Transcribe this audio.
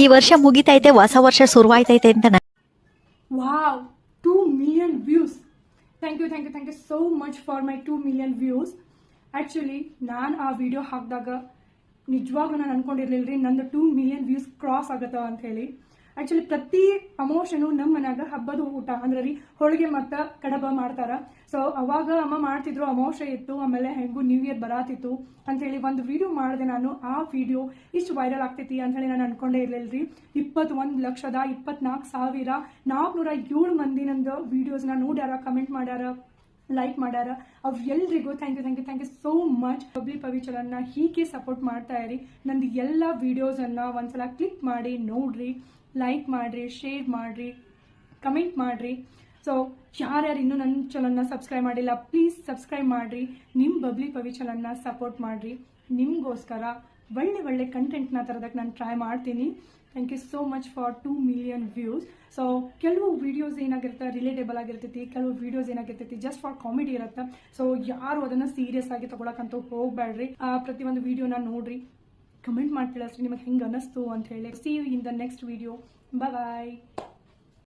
ಈ ವರ್ಷ ಮುಗಿತೈತೆ, ಹೊಸ ವರ್ಷ ಶುರುವಾಯ್ತೈತೆ ಅಂತ wow, 2 million views. Thank you so much for my 2 million views. Actually ನಾನು ಆ ವಿಡಿಯೋ ಹಾಕಿದಾಗ ನಿಜವಾಗ್ಲೂ ನಾನು ಅನ್ಕೊಂಡಿರ್ಲಿಲ್ಲ ನಂದು 2 million ವ್ಯೂಸ್ ಕ್ರಾಸ್ ಆಗತ್ತ ಅಂತ ಹೇಳಿ. ಆ್ಯಕ್ಚುಲಿ ಪ್ರತಿ ಅಮೋಷನು ನಮ್ಮ ಮನ್ಯಾಗ ಹಬ್ಬದ ಊಟ ಅಂದ್ರೆ ರೀ ಹೋಳಿಗೆ ಮತ್ತು ಕಡಬ ಮಾಡ್ತಾರ. ಸೊ ಅವಾಗ ಅಮ್ಮ ಮಾಡ್ತಿದ್ರು, ಅಮೋಷೆ ಇತ್ತು, ಆಮೇಲೆ ಹೆಂಗೂ ನ್ಯೂ ಇಯರ್ ಬರಾತಿತ್ತು ಅಂಥೇಳಿ ಒಂದು ವಿಡಿಯೋ ಮಾಡಿದೆ ನಾನು. ಆ ವಿಡಿಯೋ ಇಷ್ಟು ವೈರಲ್ ಆಗ್ತೈತಿ ಅಂಥೇಳಿ ನಾನು ಅನ್ಕೊಂಡೇ ಇರಲಿಲ್ಲ ರೀ. 21,24,407 ಮಂದಿ ನಂದು ವಿಡಿಯೋಸ್ನ ನೋಡ್ಯಾರ, ಕಮೆಂಟ್ ಮಾಡ್ಯಾರ, ಲೈಕ್ ಮಾಡ್ಯಾರ. ಅವ್ರೆಲ್ರಿಗೂ ಥ್ಯಾಂಕ್ ಯು ಸೋ ಮಚ್. ಬಬ್ಲಿ ಪವಿಚಲನ್ನ ಹೀಗೆ ಸಪೋರ್ಟ್ ಮಾಡ್ತಾ ಇರಿ. ನಂದು ಎಲ್ಲ ವಿಡಿಯೋಸನ್ನು ಒಂದ್ಸಲ ಕ್ಲಿಕ್ ಮಾಡಿ ನೋಡ್ರಿ, ಲೈಕ್ ಮಾಡಿರಿ, ಶೇರ್ ಮಾಡಿರಿ, ಕಮೆಂಟ್ ಮಾಡಿರಿ. ಸೊ ಯಾರ್ಯಾರು ಇನ್ನೂ ನನ್ನ ಚಾನಲ್ನ ಸಬ್ಸ್ಕ್ರೈಬ್ ಮಾಡಿಲ್ಲ, ಪ್ಲೀಸ್ ಸಬ್ಸ್ಕ್ರೈಬ್ ಮಾಡಿರಿ. ನಿಮ್ಮ ಬಬ್ಲಿ ಪವಿಚಲನ್ನ ಸಪೋರ್ಟ್ ಮಾಡಿರಿ. ನಿಮಗೋಸ್ಕರ ಒಳ್ಳೆ ಕಂಟೆಂಟ್ನ ತರೋದಕ್ಕೆ ನಾನು ಟ್ರೈ ಮಾಡ್ತೀನಿ. Thank you so much for 2 million views. So ಕೆಲವು ವೀಡಿಯೋಸ್ ಏನಾಗಿರುತ್ತೆ ರಿಲೇಟೇಬಲ್ ಆಗಿರ್ತೈತಿ, ಕೆಲವು ವೀಡಿಯೋಸ್ ಏನಾಗಿರ್ತೈತಿ ಜಸ್ಟ್ ಫಾರ್ ಕಾಮಿಡಿ ಇರುತ್ತೆ. ಸೊ ಯಾರು ಅದನ್ನು ಸೀರಿಯಸ್ ಆಗಿ ತಗೊಳಕ್ಕಂತೂ ಹೋಗ್ಬೇಡ್ರಿ. ಪ್ರತಿಯೊಂದು ವಿಡಿಯೋನ ನೋಡ್ರಿ, ಕಮೆಂಟ್ ಮಾಡಿ ತಿಳಿಸ್ರಿ ನಿಮಗೆ ಹೆಂಗೆ ಅನ್ನಿಸ್ತು ಅಂತ ಹೇಳಿ. See you in the next video. Bye.